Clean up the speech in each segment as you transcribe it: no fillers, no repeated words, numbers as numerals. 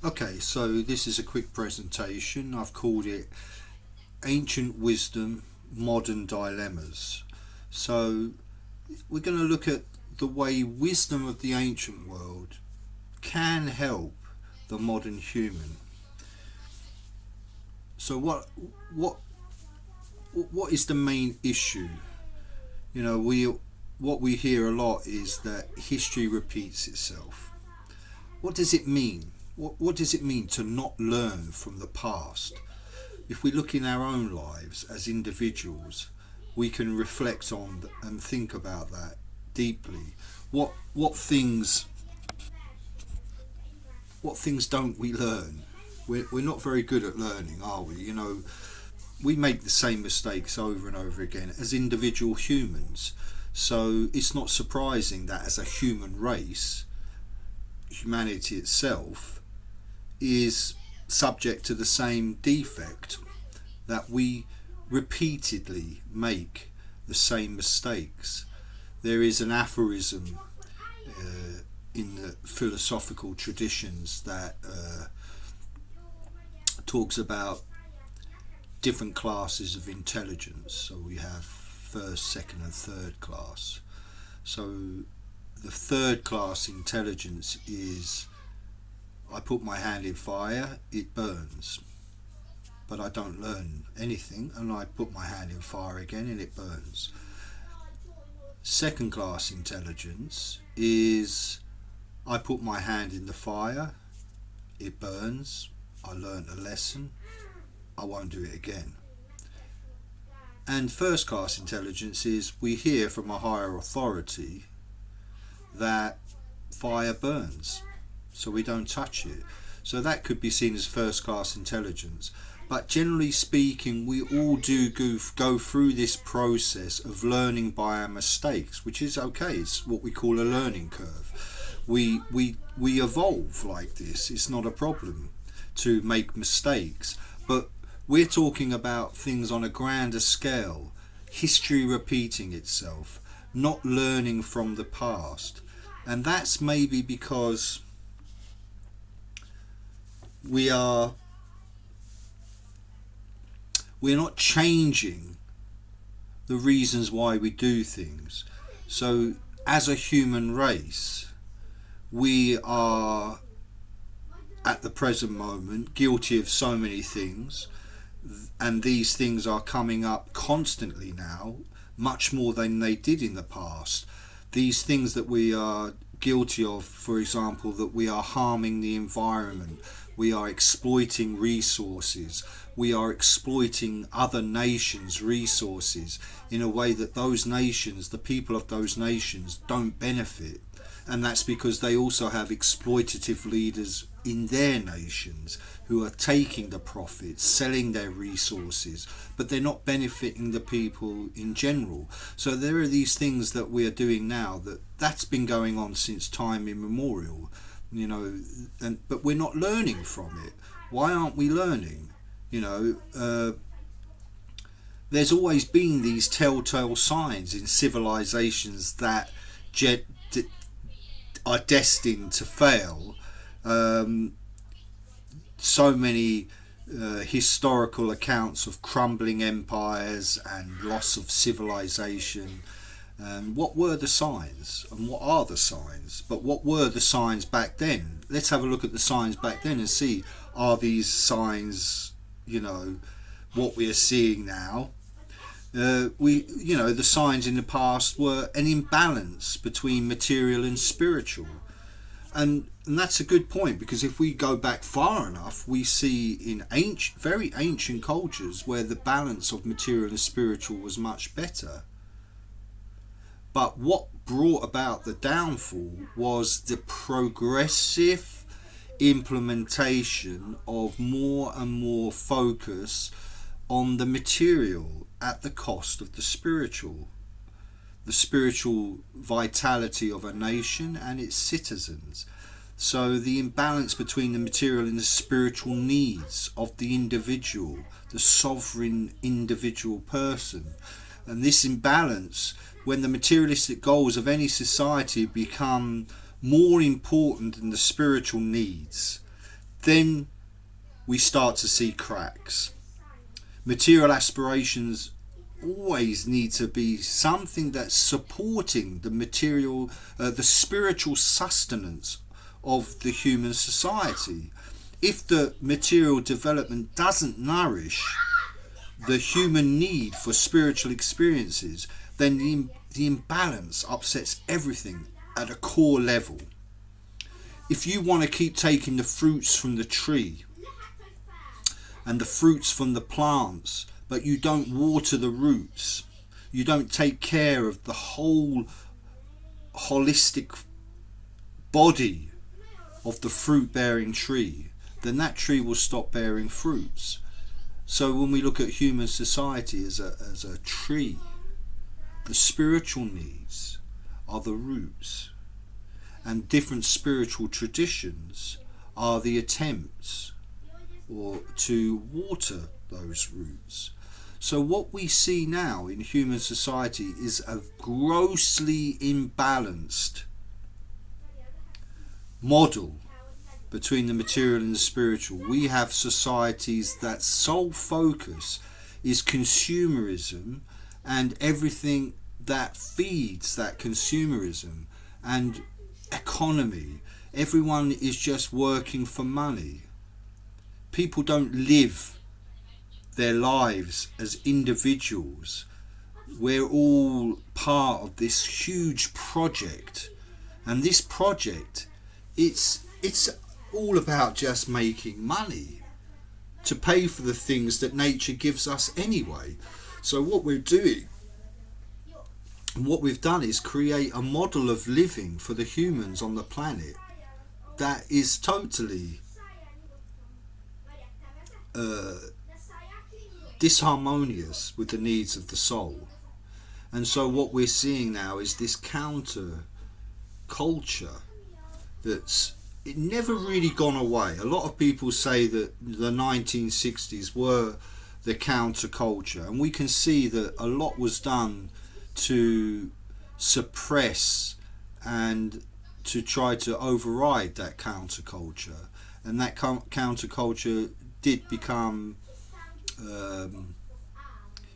Okay, so this is a quick presentation. I've called it Ancient Wisdom, Modern Dilemmas. So we're going to look at the way wisdom of the ancient world can help the modern human. So what what is the main issue? What we hear a lot is that history repeats itself. What does it mean? What does it mean to not learn from the past? If we look in our own lives as individuals, we can reflect on and think about that deeply. What things what things don't we learn? We're not very good at learning, are we? We make the same mistakes over and over again as individual humans. So it's not surprising that as a human race, humanity itself is subject to the same defect, that we repeatedly make the same mistakes. There is an aphorism in the philosophical traditions that talks about different classes of intelligence. So we have first, second, and third class. So the third class intelligence is: I put my hand in fire, it burns, but I don't learn anything, and I put my hand in fire again and it burns. Second class intelligence is: I put my hand in the fire, it burns, I learnt a lesson, I won't do it again. And first class intelligence is: we hear from a higher authority that fire burns, so we don't touch it. So that could be seen as first class intelligence. But generally speaking, we all do go through this process of learning by our mistakes, which is okay. It's what we call a learning curve. We evolve like this. It's not a problem to make mistakes. But we're talking about things on a grander scale. History repeating itself, not learning from the past. And that's maybe because we're not changing the reasons why we do things. So as a human race, we are at the present moment guilty of so many things, and these things are coming up constantly now, much more than they did in the past. These things that we are guilty of, for example, that we are harming the environment, we are exploiting resources, we are exploiting other nations' resources in a way that those nations, the people of those nations, don't benefit. And that's because they also have exploitative leaders in their nations who are taking the profits, selling their resources, but they're not benefiting the people in general. So there are these things that we are doing now that's been going on since time immemorial, but we're not learning from it. Why aren't we learning? There's always been these telltale signs in civilizations that are destined to fail. So many historical accounts of crumbling empires and loss of civilization. And what were the signs, and what are the signs? But what were the signs back then? Let's have a look at the signs back then and see, are these signs, what we are seeing now? The signs in the past were an imbalance between material and spiritual. And that's a good point, because if we go back far enough, we see in very ancient cultures where the balance of material and spiritual was much better. But what brought about the downfall was the progressive implementation of more and more focus on the material at the cost of the spiritual vitality of a nation and its citizens. So the imbalance between the material and the spiritual needs of the individual, the sovereign individual person. And this imbalance, when the materialistic goals of any society become more important than the spiritual needs, then we start to see cracks. Material aspirations always need to be something that's supporting the material, the spiritual sustenance of the human society. If the material development doesn't nourish the human need for spiritual experiences, then the imbalance upsets everything at a core level. If you want to keep taking the fruits from the tree and the fruits from the plants, but you don't water the roots, you don't take care of the whole holistic body of the fruit-bearing tree, then that tree will stop bearing fruits. So when we look at human society as a tree, the spiritual needs are the roots, and different spiritual traditions are the attempts or to water those roots. So what we see now in human society is a grossly imbalanced model between the material and the spiritual. We have societies that sole focus is consumerism and everything that feeds that consumerism and economy. Everyone is just working for money. People don't live their lives as individuals. We're all part of this huge project, and this project, it's all about just making money to pay for the things that nature gives us anyway. So what we're doing, and what we've done, is create a model of living for the humans on the planet that is totally disharmonious with the needs of the soul. And so what we're seeing now is this counter culture that's never really gone away. A lot of people say that the 1960s were the counter culture, and we can see that a lot was done to suppress and to try to override that counter culture, and that counter culture did become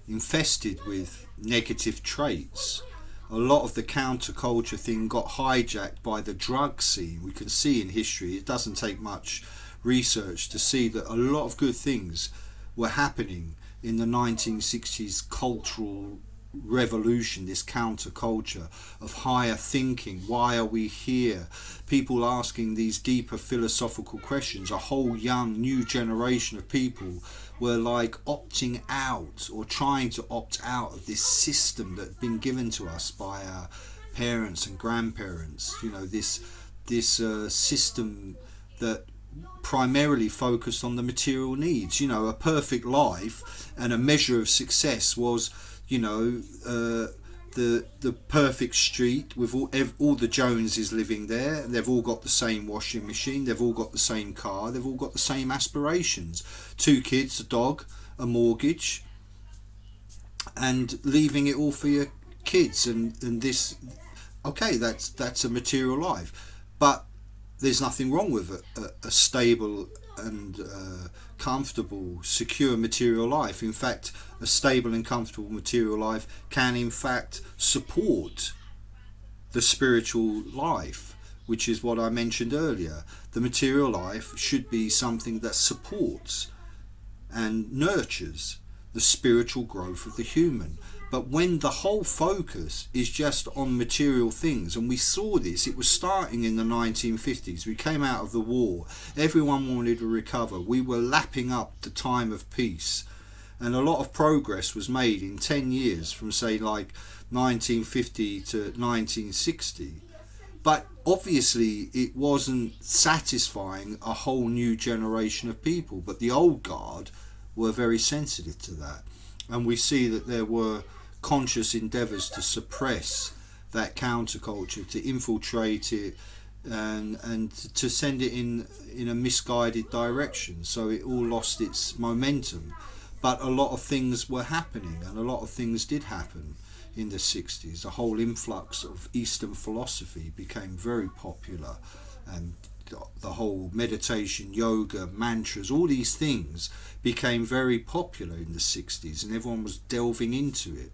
infested with negative traits. A lot of the counterculture thing got hijacked by the drug scene. We can see in history, it doesn't take much research to see that a lot of good things were happening in the 1960s cultural revolution, this counterculture of higher thinking. Why are we here? People asking these deeper philosophical questions. A whole young new generation of people were like opting out or trying to opt out of this system that had been given to us by our parents and grandparents. You know, this system that primarily focused on the material needs. You know, a perfect life and a measure of success was, you know, the perfect street with all the Joneses living there. They've all got the same washing machine, they've all got the same car, they've all got the same aspirations. 2 kids, a dog, a mortgage, and leaving it all for your kids. And this, okay, that's a material life, but there's nothing wrong with a stable and comfortable, secure material life. In fact, a stable and comfortable material life can in fact support the spiritual life, which is what I mentioned earlier. The material life should be something that supports and nurtures the spiritual growth of the human. But when the whole focus is just on material things, and we saw this, it was starting in the 1950s. We came out of the war, everyone wanted to recover, we were lapping up the time of peace, and a lot of progress was made in 10 years from, say, like 1950 to 1960. But obviously it wasn't satisfying a whole new generation of people, but the old guard were very sensitive to that, and we see that there were conscious endeavours to suppress that counterculture, to infiltrate it, and to send it in a misguided direction, so it all lost its momentum. But a lot of things were happening, and a lot of things did happen in the 60s. A whole influx of Eastern philosophy became very popular, and the whole meditation, yoga, mantras, all these things became very popular in the 60s, and everyone was delving into it.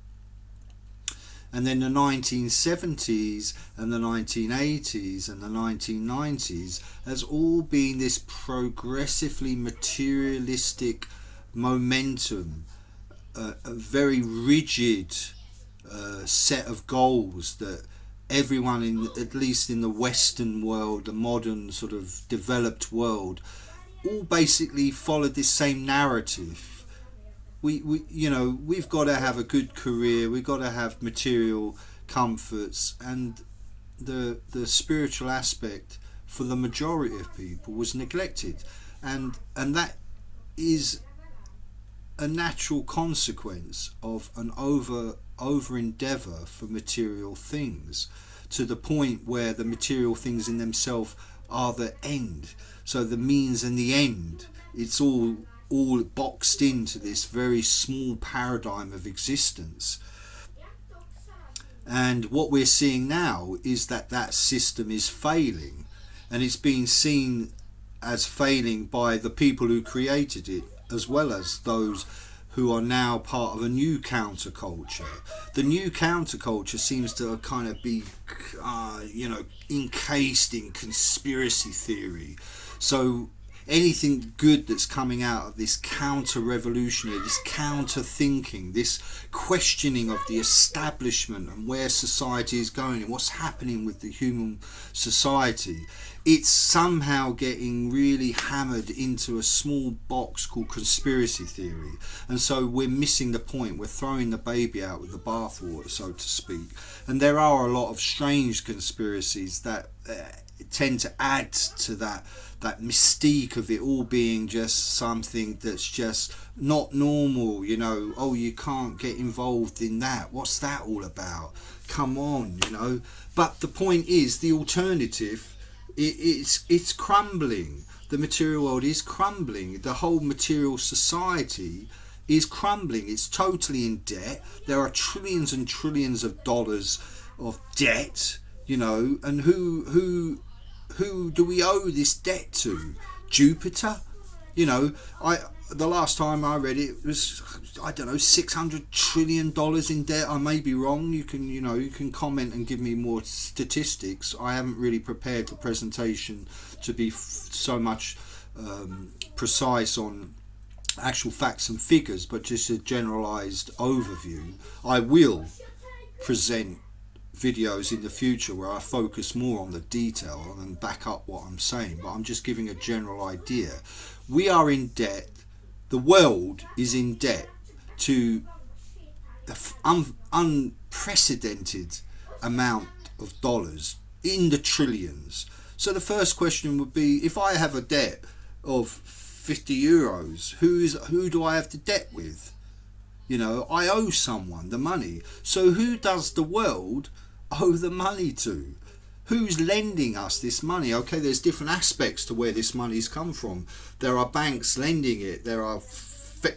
And then the 1970s and the 1980s and the 1990s has all been this progressively materialistic momentum, a very rigid set of goals that everyone, in at least in the Western world, the modern sort of developed world, all basically followed this same narrative. We've got to have a good career, we've got to have material comforts, and the spiritual aspect for the majority of people was neglected, and that is a natural consequence of an over endeavour for material things, to the point where the material things in themselves are the end. So the means and the end, it's all boxed into this very small paradigm of existence. And what we're seeing now is that system is failing, and it's being seen as failing by the people who created it, as well as those who are now part of a new counterculture. The new counterculture seems to kind of be encased in conspiracy theory. So anything good that's coming out of this counter-revolutionary, this counter-thinking, this questioning of the establishment and where society is going and what's happening with the human society, it's somehow getting really hammered into a small box called conspiracy theory. And so we're missing the point. We're throwing the baby out with the bathwater, so to speak. And there are a lot of strange conspiracies that tend to add to that mystique of it all being just something that's just not normal. Oh, you can't get involved in that. What's that all about? Come on, But the point is, the alternative, it's crumbling. The material world is crumbling. The whole material society is crumbling. It's totally in debt. There are trillions and trillions of dollars of debt, and who do we owe this debt to? Jupiter? The last time I read it was, $600 trillion in debt. I may be wrong. You can comment and give me more statistics. I haven't really prepared the presentation to be so much precise on actual facts and figures, but just a generalized overview. I will present videos in the future where I focus more on the detail and back up what I'm saying, but I'm just giving a general idea. We are in debt. The world is in debt to an unprecedented amount of dollars, in the trillions. So the first question would be, if I have a debt of 50 euros, who do I have the debt with? I owe someone the money. So who does the world owe the money to? Who's lending us this money? Okay, there's different aspects to where this money's come from. There are banks lending it. There are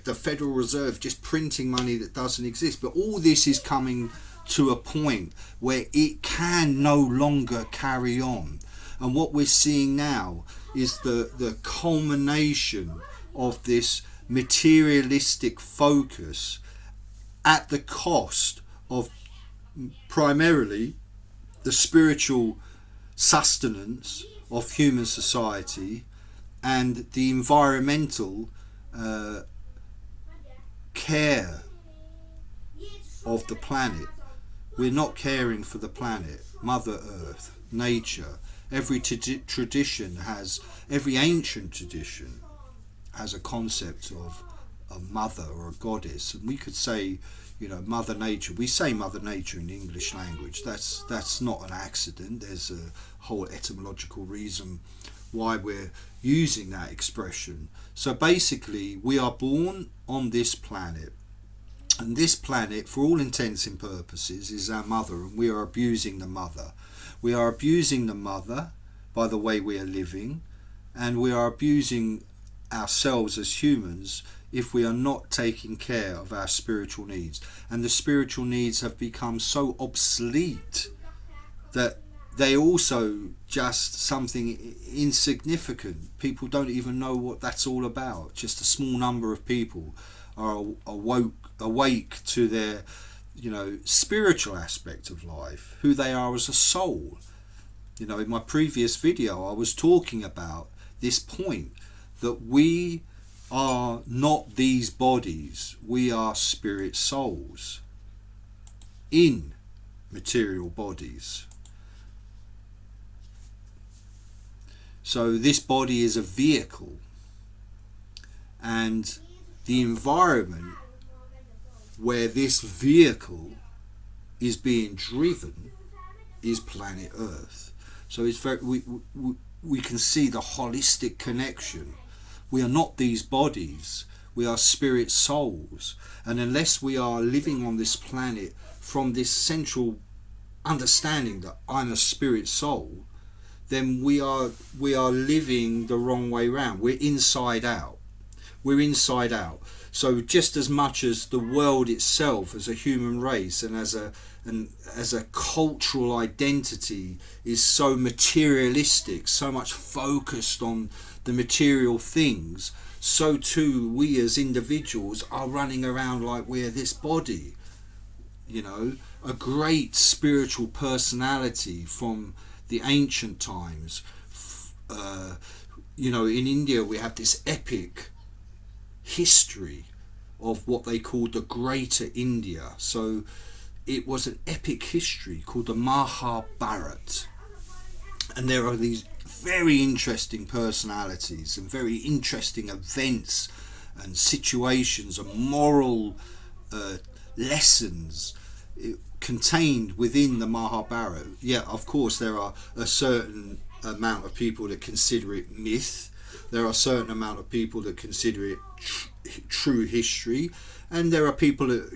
the Federal Reserve just printing money that doesn't exist. But all this is coming to a point where it can no longer carry on. And what we're seeing now is the culmination of this materialistic focus at the cost of primarily the spiritual sustenance of human society and the environmental care of the planet. We're not caring for the planet, Mother Earth, nature. Every tradition has, every ancient tradition has a concept of a mother or a goddess, and we could say, Mother Nature. We say Mother Nature in the English language. That's not an accident. There's a whole etymological reason why we're using that expression. So basically, we are born on this planet, and this planet, for all intents and purposes, is our mother, and we are abusing the mother. We are abusing the mother by the way we are living, and we are abusing ourselves as humans if we are not taking care of our spiritual needs. And the spiritual needs have become so obsolete that they also just something insignificant. People don't even know what that's all about. Just a small number of people are awake to their, spiritual aspect of life, who they are as a soul. In my previous video, I was talking about this point that we are not these bodies. We are spirit souls in material bodies. So this body is a vehicle, and the environment where this vehicle is being driven is planet Earth. So it's very, we can see the holistic connection. We are not these bodies. We are spirit souls, and unless we are living on this planet from this central understanding that I'm a spirit soul, then we are living the wrong way round. We're inside out. We're inside out. So just as much as the world itself, as a human race and as a cultural identity, is so materialistic, so much focused on the material things, so too we as individuals are running around like we're this body. A great spiritual personality from the ancient times. In India we have this epic history of what they called the Greater India. So it was an epic history called the Mahabharata, and there are these very interesting personalities and very interesting events and situations and moral lessons contained within the Mahabharata. Yeah, of course there are a certain amount of people that consider it myth. There are a certain amount of people that consider it true history, and there are people that,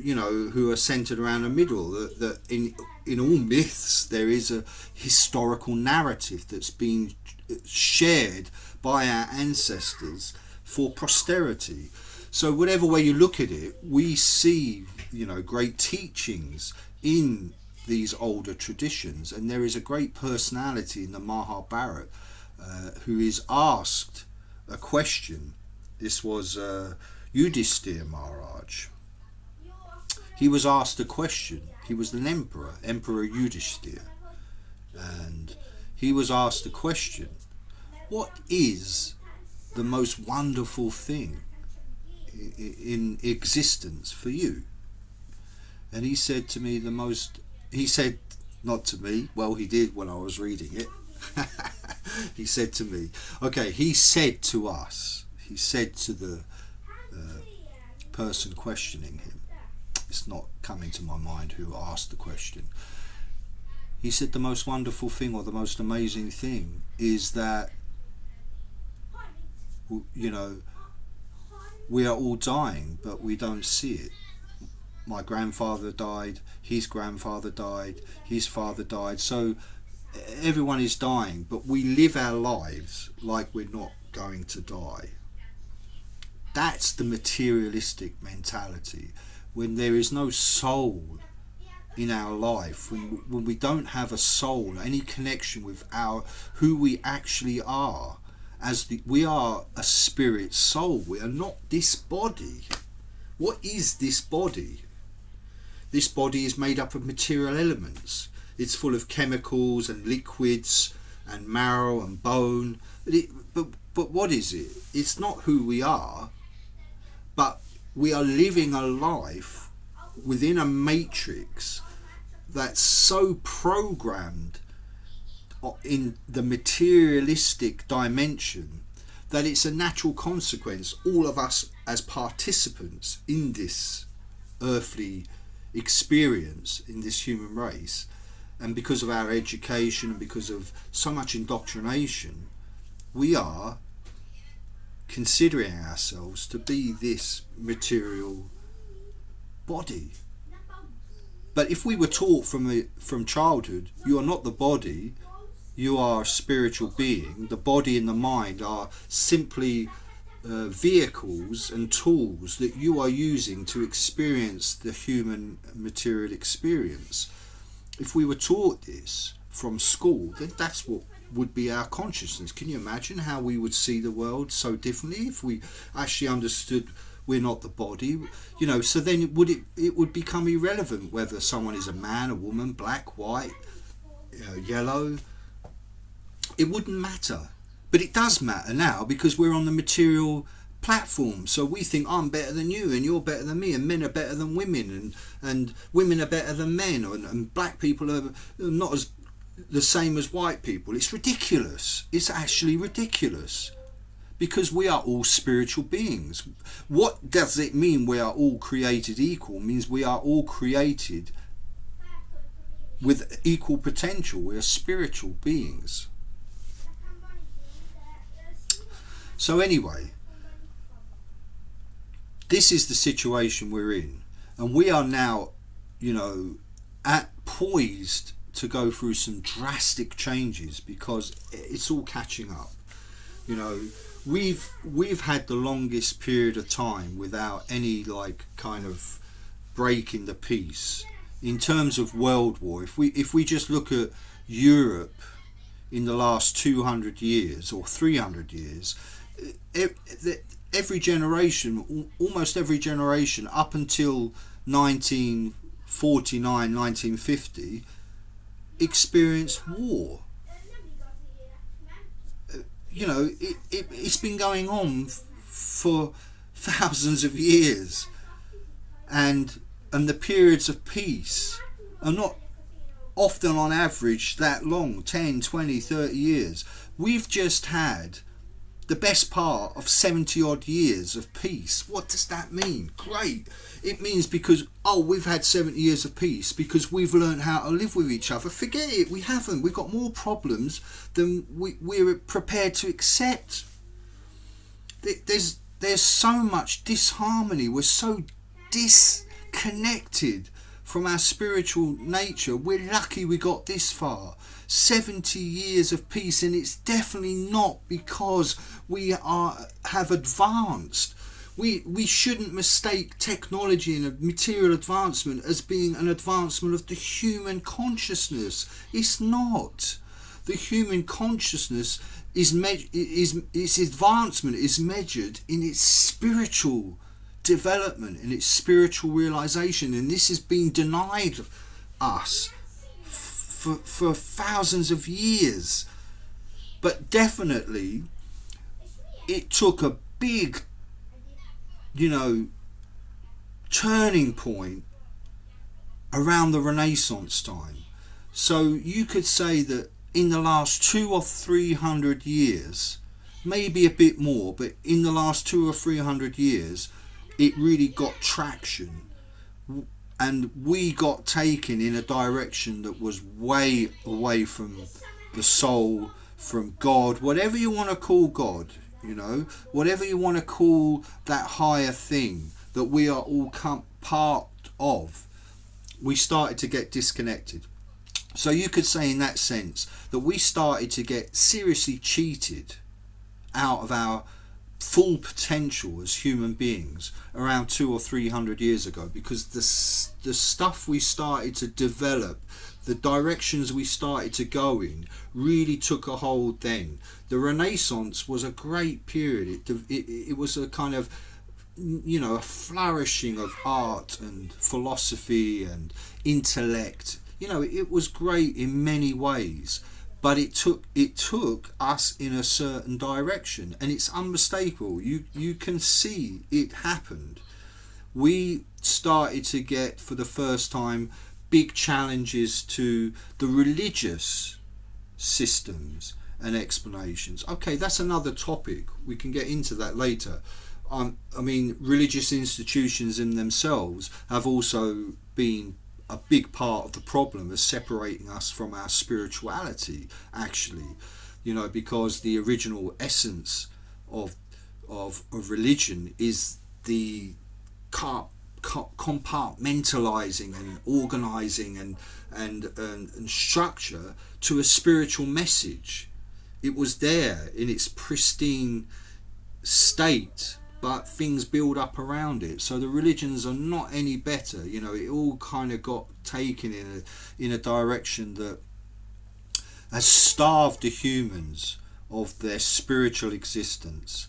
who are centered around the middle. That in all myths there is a historical narrative that's been shared by our ancestors for posterity. So whatever way you look at it, we see great teachings in these older traditions, and there is a great personality in the Mahabharata who is asked a question. This was Yudhishthira Maharaj. He was asked a question. He was an emperor, Emperor Yudhishthira, and he was asked a question: what is the most wonderful thing in existence for you? And he said to me, he said, not to me, well, he did when I was reading it. He said to me, he said to us, he said to the person questioning him, it's not coming to my mind who asked the question, he said the most wonderful thing, or the most amazing thing, is that we are all dying, but we don't see it. My grandfather died, his grandfather died, his father died. So everyone is dying, but we live our lives like we're not going to die. That's the materialistic mentality. When there is no soul in our life, when we don't have a soul, any connection with who we actually are, we are a spirit soul. We are not this body. What is this body? This body is made up of material elements. It's full of chemicals and liquids and marrow and bone. But what is it? It's not who we are, but we are living a life within a matrix that's so programmed in the materialistic dimension that it's a natural consequence, all of us as participants in this earthly experience, in this human race, and because of our education and because of so much indoctrination, we are considering ourselves to be this material body. But if we were taught from childhood, you are not the body, you are a spiritual being, the body and the mind are simply vehicles and tools that you are using to experience the human material experience. If we were taught this, from school, then that's what would be our consciousness. Can you imagine how we would see the world so differently if we actually understood we're not the body? So then it would become irrelevant whether someone is a man, a woman, black, white, yellow. It wouldn't matter. But it does matter now, because we're on the material platform. So we think I'm better than you and you're better than me, and men are better than women, and women are better than men, and black people are not as the same as white people. It's ridiculous. It's actually ridiculous, because we are all spiritual beings. What does it mean we are all created equal? It means we are all created with equal potential. We are spiritual beings. So anyway, this is the situation we're in, and we are now, poised to go through some drastic changes, because it's all catching up. We've had the longest period of time without any kind of break in the peace in terms of world war. If we just look at Europe in the last 200 years or 300 years, every generation, almost every generation up until 1949, 1950, experienced war. It's been going on for thousands of years, and the periods of peace are not often on average that long, 10, 20, 30 years. We've just had the best part of 70 odd years of peace. What does that mean? Great. It means because, we've had 70 years of peace because we've learned how to live with each other. Forget it, we haven't. We've got more problems than we're prepared to accept. There's so much disharmony. We're so disconnected from our spiritual nature. We're lucky we got this far. 70 years of peace, and it's definitely not because we have advanced. We shouldn't mistake technology and a material advancement as being an advancement of the human consciousness. It's not. The human consciousness its advancement is measured in its spiritual development, in its spiritual realization, and this has been denied us for thousands of years. But definitely it took a big turning point around the Renaissance time. So you could say that in the last 200 or 300 years, maybe a bit more, but in the last 200 or 300 years, it really got traction, and we got taken in a direction that was way away from the soul, from God, whatever you want to call God, whatever you want to call that higher thing that we are all part of. We started to get disconnected. So you could say in that sense that we started to get seriously cheated out of our full potential as human beings around 200 or 300 years ago, because the stuff we started to develop, the directions we started to go in, really took a hold then. The Renaissance was a great period. It was a kind of a flourishing of art and philosophy and intellect. It was great in many ways, but it took us in a certain direction, and it's unmistakable. You can see it happened. We started to get, for the first time, big challenges to the religious systems and explanations. Okay, that's another topic. We can get into that later. Religious institutions in themselves have also been a big part of the problem of separating us from our spirituality, actually, because the original essence of religion is the compartmentalizing and organizing and structure to a spiritual message. It was there in its pristine state, but things build up around it. So the religions are not any better. It all kind of got taken in a direction that has starved the humans of their spiritual existence.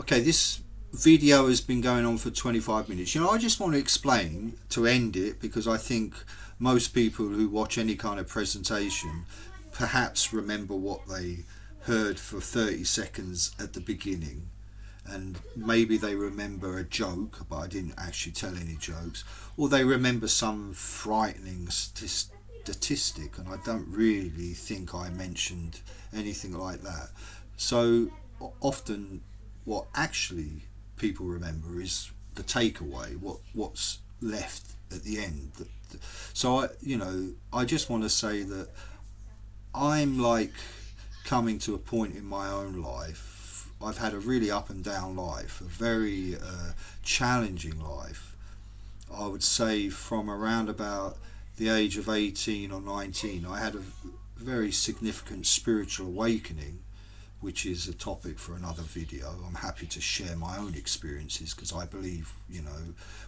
Okay, this video has been going on for 25 minutes. I just want to explain to end it, because I think most people who watch any kind of presentation perhaps remember what they heard for 30 seconds at the beginning, and maybe they remember a joke, but I didn't actually tell any jokes, or they remember some frightening statistic, and I don't really think I mentioned anything like that. So often what actually people remember is the takeaway, what's left at the end. So I just want to say that I'm like coming to a point in my own life. I've had a really up and down life, a very challenging life. I would say from around about the age of 18 or 19, I had a very significant spiritual awakening, which is a topic for another video. I'm happy to share my own experiences, because I believe,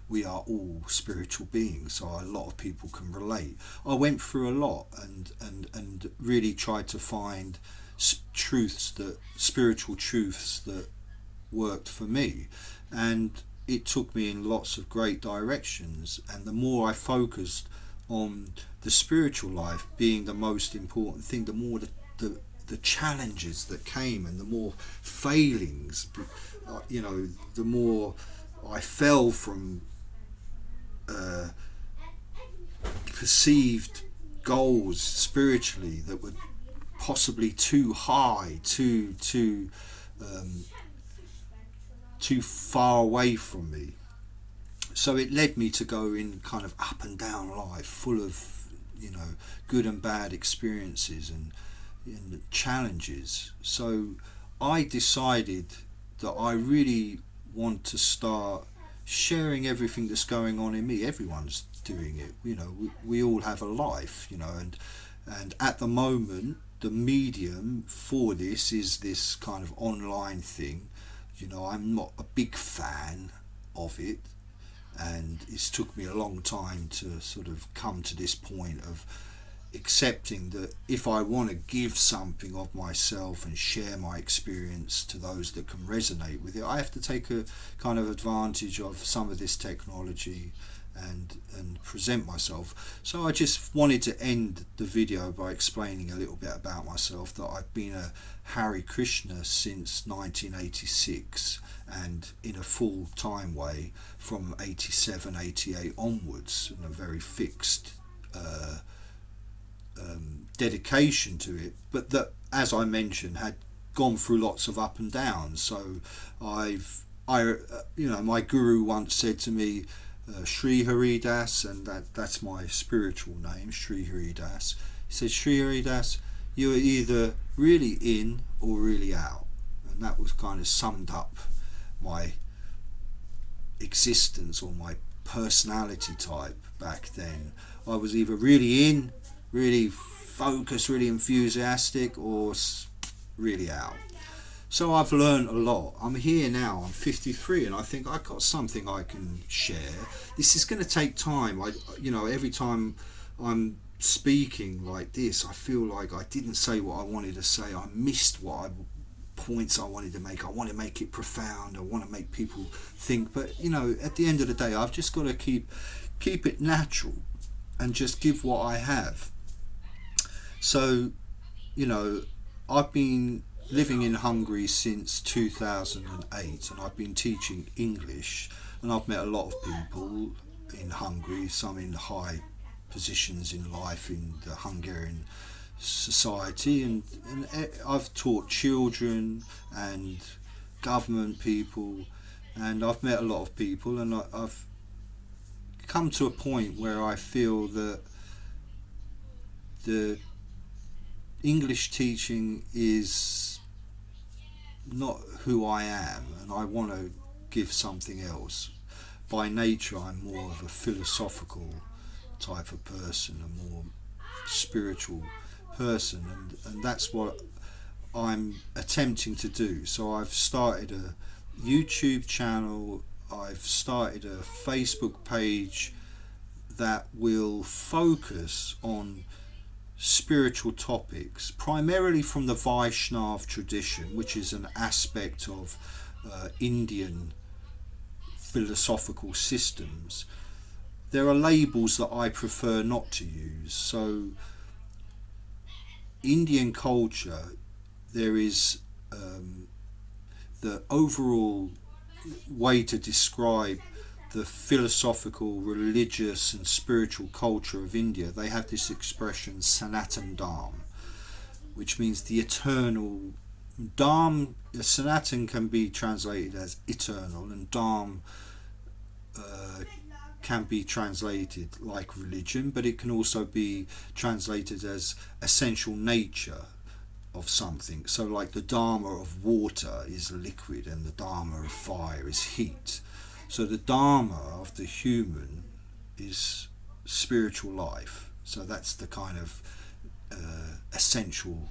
we are all spiritual beings, so a lot of people can relate. I went through a lot and really tried to find spiritual truths that worked for me, and it took me in lots of great directions. And the more I focused on the spiritual life being the most important thing, the more the challenges that came, and the more failings, the more I fell from perceived goals spiritually that were possibly too high, too far away from me. So it led me to go in kind of up and down life, full of good and bad experiences and challenges. So I decided that I really want to start sharing everything that's going on in me. Everyone's doing it. We all have a life. And at the moment, the medium for this is this kind of online thing. I'm not a big fan of it, and it's took me a long time to sort of come to this point of accepting that if I want to give something of myself and share my experience to those that can resonate with it, I have to take a kind of advantage of some of this technology and present myself. So I just wanted to end the video by explaining a little bit about myself, that I've been a Hare Krishna since 1986, and in a full-time way from 87, 88 onwards, and a very fixed dedication to it, but that, as I mentioned, had gone through lots of up and downs. So my guru once said to me, Sri Haridas, and that's my spiritual name, Sri Haridas. He said, Sri Haridas, you are either really in or really out, and that was kind of summed up my existence or my personality type back then. I was either really in, really focused, really enthusiastic, or really out. So I've learned a lot. I'm here now, I'm 53, and I think I've got something I can share. This is going to take time. Every time I'm speaking like this, I feel like I didn't say what I wanted to say. I missed points I wanted to make. I want to make it profound. I want to make people think. But at the end of the day, I've just got to keep it natural and just give what I have. So, I've been living in Hungary since 2008, and I've been teaching English, and I've met a lot of people in Hungary, some in high positions in life in the Hungarian society, and I've taught children and government people, and I've met a lot of people, and I've come to a point where I feel that the English teaching is not who I am, and I want to give something else. By nature, I'm more of a philosophical type of person, a more spiritual person, and that's what I'm attempting to do. So I've started a YouTube channel, I've started a Facebook page that will focus on spiritual topics, primarily from the Vaishnav tradition, which is an aspect of Indian philosophical systems, there are labels that I prefer not to use. So, Indian culture, there is the overall way to describe the philosophical, religious and spiritual culture of India. They have this expression Sanatan Dham, which means the eternal. Dham, Sanatan can be translated as eternal, and Dham can be translated like religion, but it can also be translated as essential nature of something. So like the dharma of water is liquid and the dharma of fire is heat. So the dharma of the human is spiritual life. So that's the kind of essential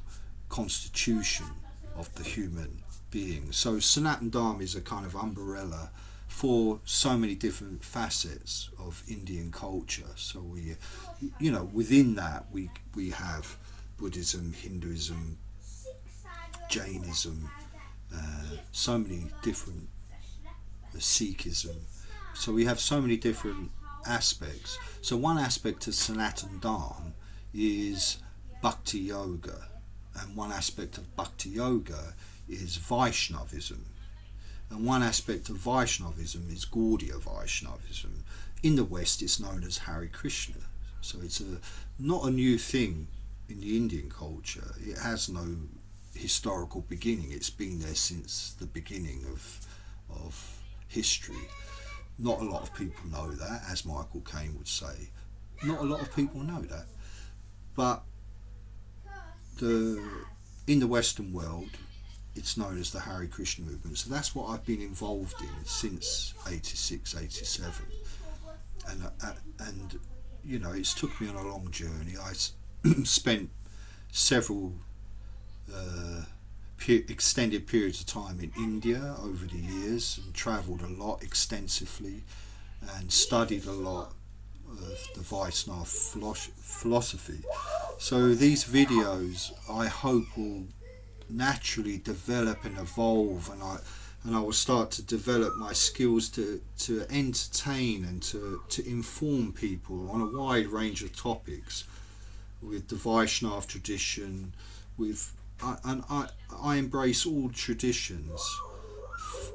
constitution of the human being. So Sanatan Dharma is a kind of umbrella for so many different facets of Indian culture. So we, within that we have Buddhism, Hinduism, Jainism, so many different, Sikhism. So we have so many different aspects. So one aspect of Sanatan Dharma is Bhakti Yoga, and one aspect of Bhakti Yoga is Vaishnavism, and one aspect of Vaishnavism is Gaudiya Vaishnavism. In the West it's known as Hare Krishna. So it's not a new thing in the Indian culture. It has no historical beginning. It's been there since the beginning of history. Not a lot of people know that, as Michael Caine would say. Not a lot of people know that. But in the Western world, it's known as the Hare Krishna movement. So that's what I've been involved in since 86, 87. And it's took me on a long journey. I spent several extended periods of time in India over the years, and travelled a lot extensively and studied a lot of the Vaishnava philosophy. So these videos I hope will naturally develop and evolve, and I will start to develop my skills to entertain and to inform people on a wide range of topics with the Vaishnava tradition. I embrace all traditions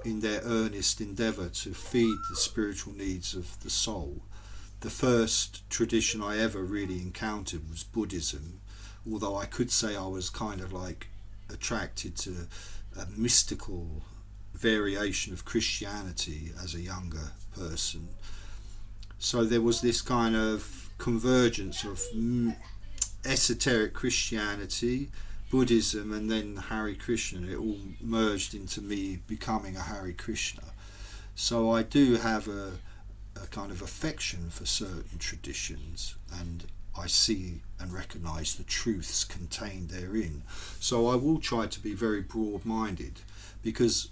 in their earnest endeavour to feed the spiritual needs of the soul. The first tradition I ever really encountered was Buddhism, although I could say I was kind of like attracted to a mystical variation of Christianity as a younger person. So there was this kind of convergence of esoteric Christianity, Buddhism, and then Hare Krishna. It all merged into me becoming a Hare Krishna. So I do have a kind of affection for certain traditions, and I see and recognise the truths contained therein. So I will try to be very broad-minded, because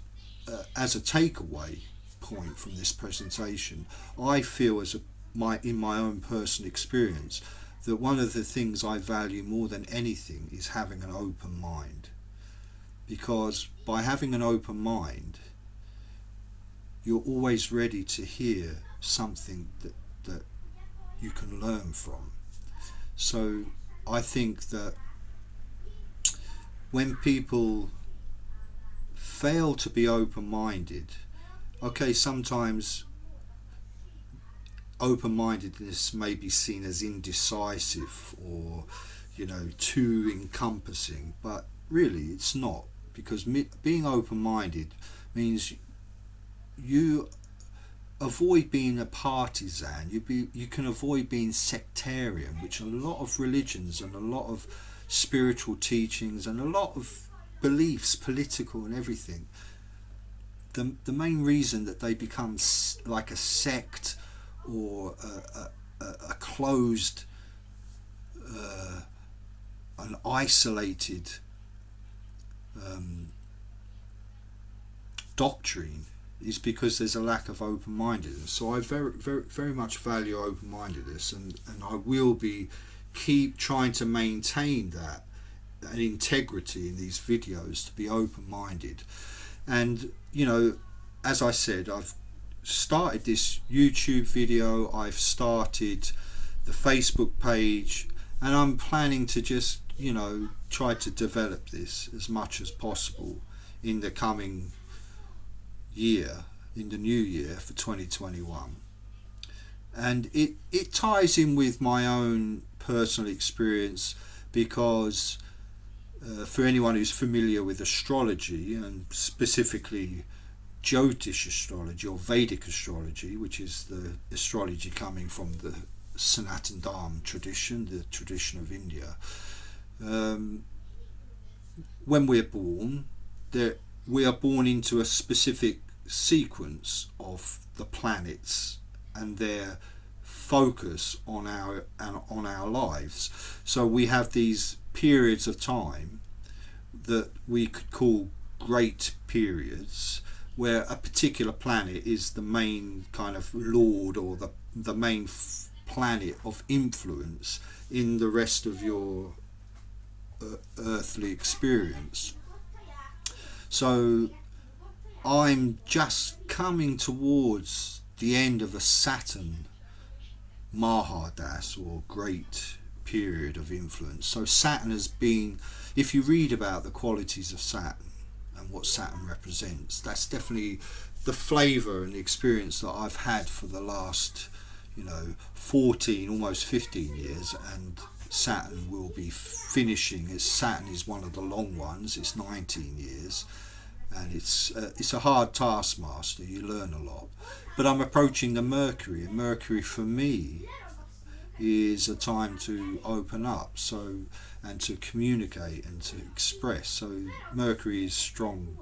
as a takeaway point from this presentation, I feel in my own personal experience that one of the things I value more than anything is having an open mind. Because by having an open mind, you're always ready to hear something that you can learn from. So I think that when people fail to be open-minded, okay, sometimes open-mindedness may be seen as indecisive or too encompassing, but really it's not, because being open-minded means you avoid being a partisan. You can avoid being sectarian, which a lot of religions and a lot of spiritual teachings and a lot of beliefs, political and everything, the main reason that they become like a sect or a closed, an isolated doctrine is because there's a lack of open-mindedness. So I very, very, very much value open-mindedness, and I will be keep trying to maintain that an integrity in these videos, to be open-minded. And as I said, I've started this YouTube video, I've started the Facebook page, and I'm planning to just try to develop this as much as possible in the coming year, in the new year for 2021. And it ties in with my own personal experience, because for anyone who's familiar with astrology, and specifically Jyotish astrology or Vedic astrology, which is the astrology coming from the Sanatan Dharma tradition, the tradition of India, when we're born, we are born into a specific sequence of the planets and their focus on our lives. So we have these periods of time that we could call great periods, where a particular planet is the main kind of lord, or the main planet of influence in the rest of your earthly experience. So I'm just coming towards the end of a Saturn Mahadas, or great period of influence. So Saturn has been, if you read about the qualities of Saturn and what Saturn represents, that's definitely the flavour and the experience that I've had for the last 14, almost 15 years. And Saturn will be finishing, Saturn is one of the long ones, it's 19 years, and it's a hard taskmaster, you learn a lot. But I'm approaching the Mercury, and Mercury for me is a time to open up, and to communicate and to express. So Mercury is strong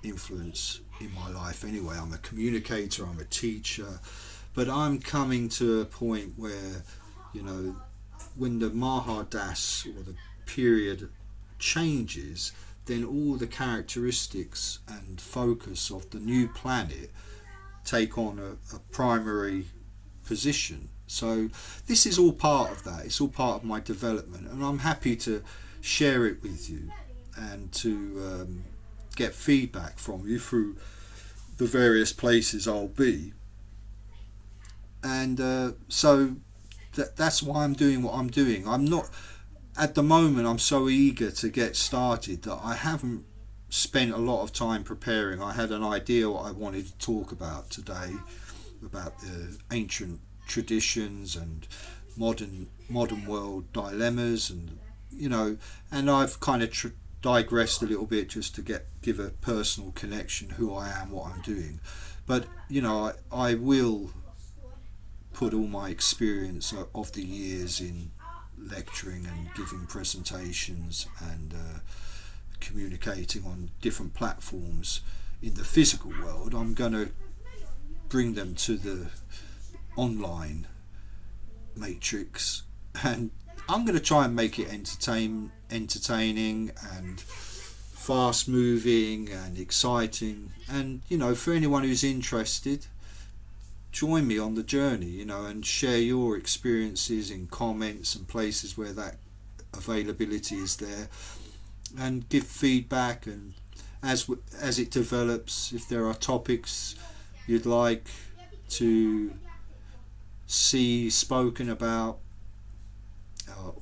influence in my life anyway. I'm a communicator, I'm a teacher, but I'm coming to a point where when the Mahadas, or the period, changes, then all the characteristics and focus of the new planet take on a primary position. So this is all part of that, it's all part of my development, and I'm happy to share it with you and to get feedback from you through the various places I'll be. And so that's why I'm doing what I'm doing. I'm not, at the moment, I'm so eager to get started that I haven't spent a lot of time preparing. I had an idea what I wanted to talk about today, about the ancient traditions and modern world dilemmas, and and I've kind of digressed a little bit just to give a personal connection, who I am, what I'm doing. But I will put all my experience of the years in lecturing and giving presentations and communicating on different platforms in the physical world. I'm going to bring them to the online matrix, and I'm going to try and make it entertaining and fast moving and exciting. And for anyone who's interested, join me on the journey, and share your experiences in comments and places where that availability is there, and give feedback. And as it develops, if there are topics you'd like to see spoken about,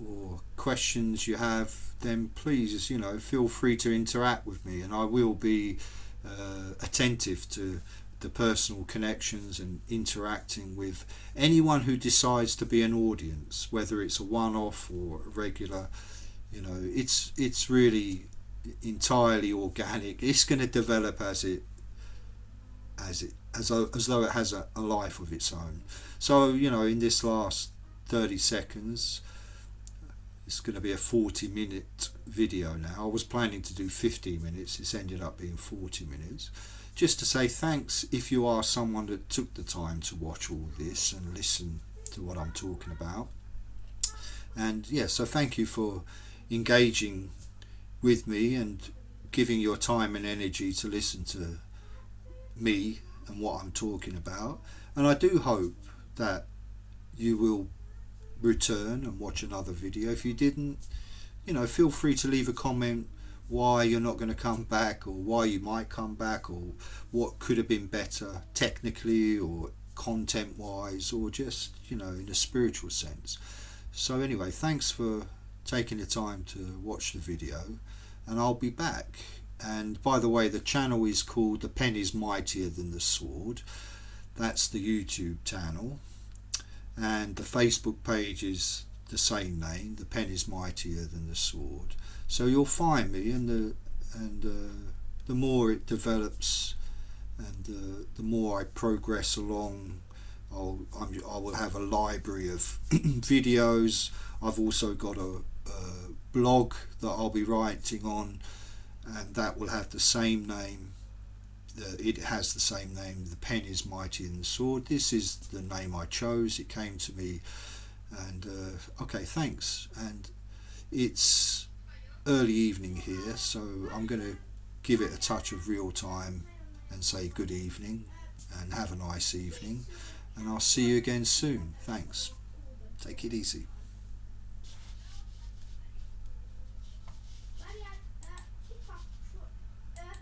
or questions you have, then please feel free to interact with me, and I will be attentive to the personal connections and interacting with anyone who decides to be an audience, whether it's a one-off or a regular. It's really entirely organic. It's going to develop as though it has a life of its own. So in this last 30 seconds, it's going to be a 40-minute video now. I was planning to do 15 minutes, it's ended up being 40 minutes. Just to say thanks if you are someone that took the time to watch all this and listen to what I'm talking about. And so thank you for engaging with me and giving your time and energy to listen to me and what I'm talking about. And I do hope that you will return and watch another video. If you didn't, feel free to leave a comment why you're not going to come back, or why you might come back, or what could have been better technically or content wise, or just in a spiritual sense. So anyway, thanks for taking the time to watch the video, and I'll be back. And by the way, the channel is called The Pen is Mightier Than the Sword. That's the YouTube channel, and the Facebook page is the same name, The Pen is Mightier Than the Sword. So you'll find me, and the more it develops, and the more I progress along, I will have a library of videos. I've also got a blog that I'll be writing on, and that will have the same name. It has the same name. The Pen is Mightier Than the Sword. This is the name I chose. It came to me, and okay, thanks. And it's early evening here, so I'm going to give it a touch of real time and say good evening and have a nice evening, and I'll see you again soon. Thanks. Take it easy.